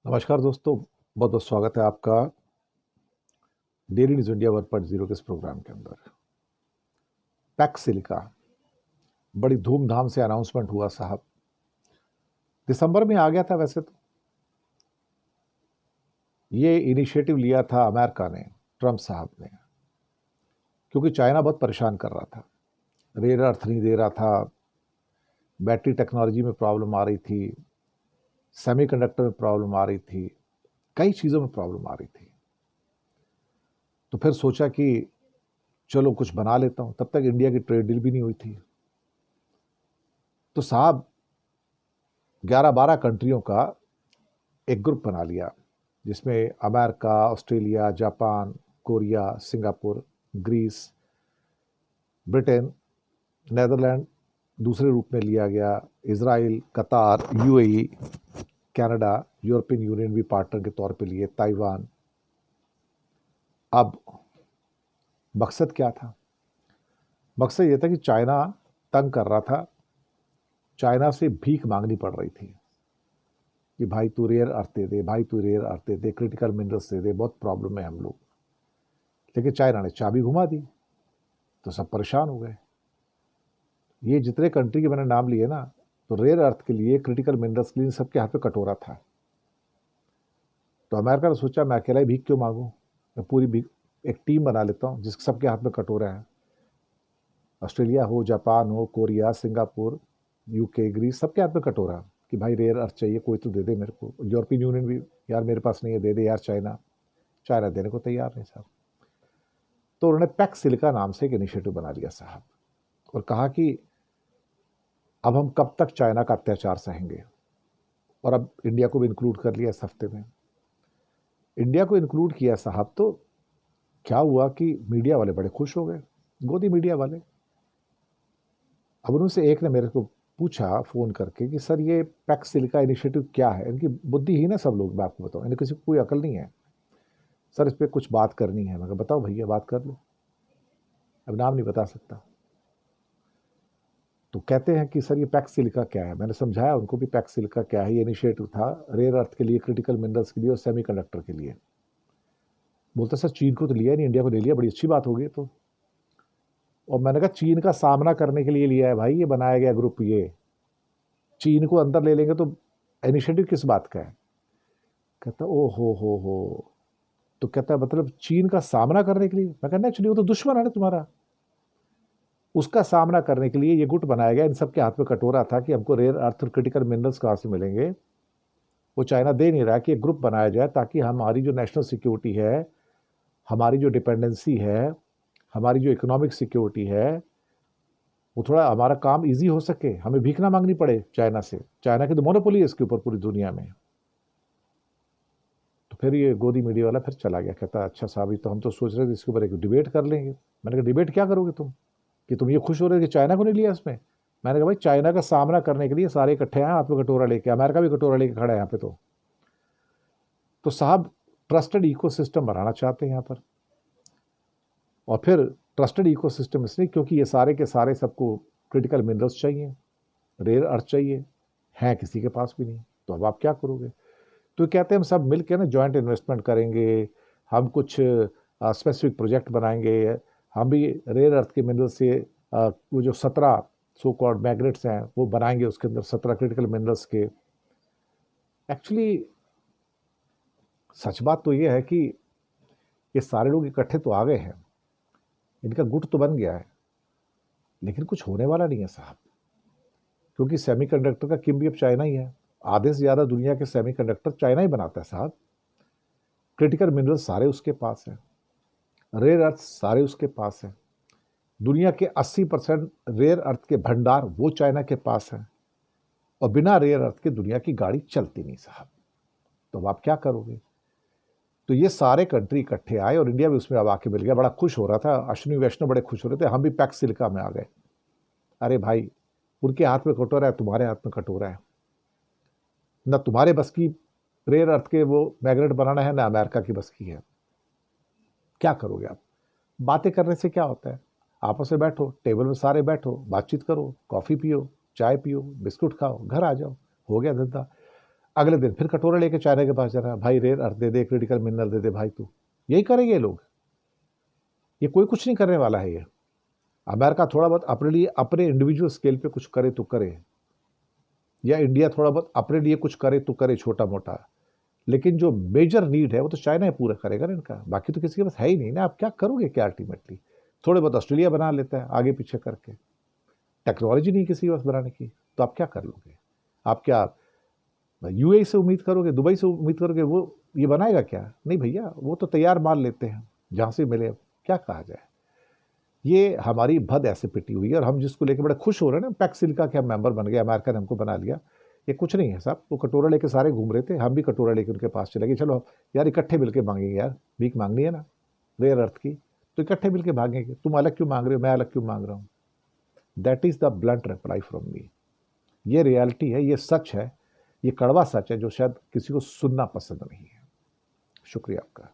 नमस्कार दोस्तों, बहुत बहुत स्वागत है आपका डेली न्यूज इंडिया 1.0 के इस प्रोग्राम के अंदर। पैक्स सिलिका बड़ी धूमधाम से अनाउंसमेंट हुआ साहब। दिसंबर में आ गया था वैसे तो। ये इनिशिएटिव लिया था अमेरिका ने, ट्रंप साहब ने, क्योंकि चाइना बहुत परेशान कर रहा था। रेयर अर्थ नहीं दे रहा था, बैटरी टेक्नोलॉजी में प्रॉब्लम आ रही थी, सेमीकंडक्टर में प्रॉब्लम आ रही थी, कई चीज़ों में प्रॉब्लम आ रही थी। तो फिर सोचा कि चलो कुछ बना लेता हूँ। तब तक इंडिया की ट्रेड डील भी नहीं हुई थी। तो साहब 11-12 कंट्रियों का एक ग्रुप बना लिया, जिसमें America, Australia, Japan, Korea, Singapore, Greece, Britain, Netherland दूसरे रूप में लिया गया, Israel, Qatar, UAE, Canada, European Union भी पार्टनर के तौर पे लिए, ताइवान। अब मकसद क्या था? मकसद ये था कि चाइना तंग कर रहा था, चाइना से भीख मांगनी पड़ रही थी कि भाई तू रेयर अर्थ दे दे, भाई तू रेयर अर्थ दे दे, क्रिटिकल मिनरल्स दे दे, बहुत प्रॉब्लम है हम लोग। लेकिन चाइना ने चाबी घुमा दी तो सब परेशान हो गए। ये जितने कंट्री के मैंने नाम लिए ना, तो रेयर अर्थ के लिए, क्रिटिकल मिनरल्स के लिए सबके हाथ में कटोरा था। तो अमेरिका ने सोचा मैं अकेला ही भीख क्यों मांगूं, मैं पूरी भीख एक टीम बना लेता हूं जिसके सबके हाथ में कटोरा है। ऑस्ट्रेलिया हो, जापान हो, कोरिया, सिंगापुर, यूके, ग्रीस, सबके हाथ में कटोरा कि भाई रेयर अर्थ चाहिए, कोई तो दे दे मेरे को। यूरोपियन यूनियन भी, यार मेरे पास नहीं है, दे दे यार। चाइना चाइना देने को तैयार नहीं साहब। तो उन्होंने पैक्स सिलिका नाम से एक इनिशिएटिव बना लिया साहब, और कहा कि अब हम कब तक चाइना का अत्याचार सहेंगे। और अब इंडिया को भी इंक्लूड कर लिया इस हफ्ते में। इंडिया को इंक्लूड किया साहब, तो क्या हुआ कि मीडिया वाले बड़े खुश हो गए, गोदी मीडिया वाले। अब उनसे एक ने मेरे को पूछा फ़ोन करके कि सर ये पैक्स सिलिका इनिशिएटिव क्या है? इनकी बुद्धि ही ना सब लोग, मैं आपको बताऊँ, इन्हें किसी को कोई अकल नहीं है। सर इस पर कुछ बात करनी है। मैं कहा बताओ भैया, बात कर लो। अब नाम नहीं बता सकता। तो कहते हैं कि सर ये पैक्स सिलिका क्या है। मैंने समझाया उनको भी पैक्स सिलिका क्या है। ये इनिशिएटिव था रेयर अर्थ के लिए, क्रिटिकल मिनरल्स के लिए और सेमीकंडक्टर के लिए। बोलते सर चीन को तो लिया नहीं, इंडिया को ले लिया, बड़ी अच्छी बात हो गई। तो और मैंने कहा चीन का सामना करने के लिए लिया है भाई, ये बनाया गया ग्रुप। ये चीन को अंदर ले लेंगे तो इनिशिएटिव किस बात का है? कहता ओ हो। तो कहता है मतलब चीन का सामना करने के लिए? मैं कहना एक्चुअली वो तो दुश्मन है ना तुम्हारा। उसका सामना करने के लिए ये गुट बनाया गया। इन सबके हाथ में कटोरा था कि हमको रेयर अर्थ और क्रिटिकल मिनरल्स कहाँ से मिलेंगे। वो चाइना दे नहीं रहा कि एक ग्रुप बनाया जाए ताकि हमारी जो नेशनल सिक्योरिटी है, हमारी जो डिपेंडेंसी है, हमारी जो इकोनॉमिक सिक्योरिटी है, वो थोड़ा हमारा काम इजी हो सके, हमें भीख ना मांगनी पड़े चाइना से। चाइना की तो मोनोपोली है इसके ऊपर पूरी दुनिया में। तो फिर ये गोदी मीडिया वाला फिर चला गया, कहता अच्छा साहब ये तो हम तो सोच रहे थे इसके ऊपर एक डिबेट कर लेंगे। मैंने कहा डिबेट क्या करोगे तुम, कि तुम ये खुश हो रहे हो कि चाइना को नहीं लिया इसमें? मैंने कहा भाई चाइना का सामना करने के लिए सारे इकट्ठे हैं, हाथ में कटोरा लेके। अमेरिका भी कटोरा लेके खड़ा है यहाँ पे। तो साहब ट्रस्टेड इकोसिस्टम बनाना चाहते हैं यहाँ पर। और फिर ट्रस्टेड इकोसिस्टम इसलिए क्योंकि ये सारे के सारे सबको क्रिटिकल मिनरल्स चाहिए, रेयर अर्थ चाहिए, हैं किसी के पास भी नहीं। तो अब आप क्या करोगे? तो कहते हैं हम सब मिल के ना जॉइंट इन्वेस्टमेंट करेंगे, हम कुछ स्पेसिफिक प्रोजेक्ट बनाएंगे, हम भी रेयर अर्थ के मिनरल से वो जो 17 सो कॉल्ड मैग्नेट्स हैं वो बनाएंगे, उसके अंदर 17 क्रिटिकल मिनरल्स के। एक्चुअली सच बात तो ये है कि ये सारे लोग इकट्ठे तो आ गए हैं, इनका गुट तो बन गया है, लेकिन कुछ होने वाला नहीं है साहब। क्योंकि सेमीकंडक्टर का किंग भी अब चाइना ही है। आधे से ज़्यादा दुनिया के सेमीकंडक्टर चाइना ही बनाता है साहब। क्रिटिकल मिनरल सारे उसके पास हैं, रेयर अर्थ सारे उसके पास हैं। दुनिया के 80% रेयर अर्थ के भंडार वो चाइना के पास हैं। और बिना रेयर अर्थ के दुनिया की गाड़ी चलती नहीं साहब। तो अब आप क्या करोगे? तो ये सारे कंट्री इकट्ठे आए और इंडिया भी उसमें अब आके मिल गया। बड़ा खुश हो रहा था, अश्विनी वैष्णव बड़े खुश हो रहे थे, हम भी पैक्स सिलिका में आ गए। अरे भाई उनके हाथ में कटोरा है, तुम्हारे हाथ में कटोरा है ना। तुम्हारे बस की रेयर अर्थ के वो मैग्नेट बनाना है, ना अमेरिका की बस की है। क्या करोगे आप? बातें करने से क्या होता है? आपस में बैठो, टेबल में सारे बैठो, बातचीत करो, कॉफ़ी पियो, चाय पियो, बिस्कुट खाओ, घर आ जाओ, हो गया धंधा। अगले दिन फिर कटोरा लेके चाइना के पास जा रहा है, भाई रेयर अर्थ दे दे, क्रिटिकल मिनरल दे दे भाई तू। यही करेंगे ये लोग, ये कोई कुछ नहीं करने वाला है। ये अमेरिका थोड़ा बहुत अपने लिए अपने इंडिविजुअल स्केल पे कुछ करे तो करे, या इंडिया थोड़ा बहुत अपने लिए कुछ करे तो करे छोटा मोटा, लेकिन जो मेजर नीड है वो तो चाइना ही पूरा करेगा ना इनका, बाकी तो किसी के पास है ही नहीं ना। आप क्या करोगे क्या अल्टीमेटली? थोड़े बहुत ऑस्ट्रेलिया बना लेता है आगे पीछे करके, टेक्नोलॉजी नहीं किसी के पास बनाने की, तो आप क्या कर लोगे? आप क्या यूएई से उम्मीद करोगे, दुबई से उम्मीद करोगे वो ये बनाएगा क्या? नहीं भैया, वो तो तैयार माल लेते हैं जहाँ से मिले, क्या कहा जाए। ये हमारी भद ऐसे पिटी हुई है, और हम जिसको लेकर बड़े खुश हो रहे हैं ना, पैक्सिल का क्या मेंबर बन गया, अमेरिका ने हमको बना लिया, ये कुछ नहीं है साहब। वो कटोरा लेके सारे घूम रहे थे, हम भी कटोरा लेके उनके पास चले गए। चलो यार इकट्ठे मिलके मांगेंगे, यार भीख मांगनी है ना रेयर अर्थ की, तो इकट्ठे मिलके भागेंगे। तुम अलग क्यों मांग रहे हो, मैं अलग क्यों मांग रहा हूँ? That is the blunt reply from me. ये रियलिटी है, ये सच है, ये कड़वा सच है जो शायद किसी को सुनना पसंद नहीं है। शुक्रिया आपका।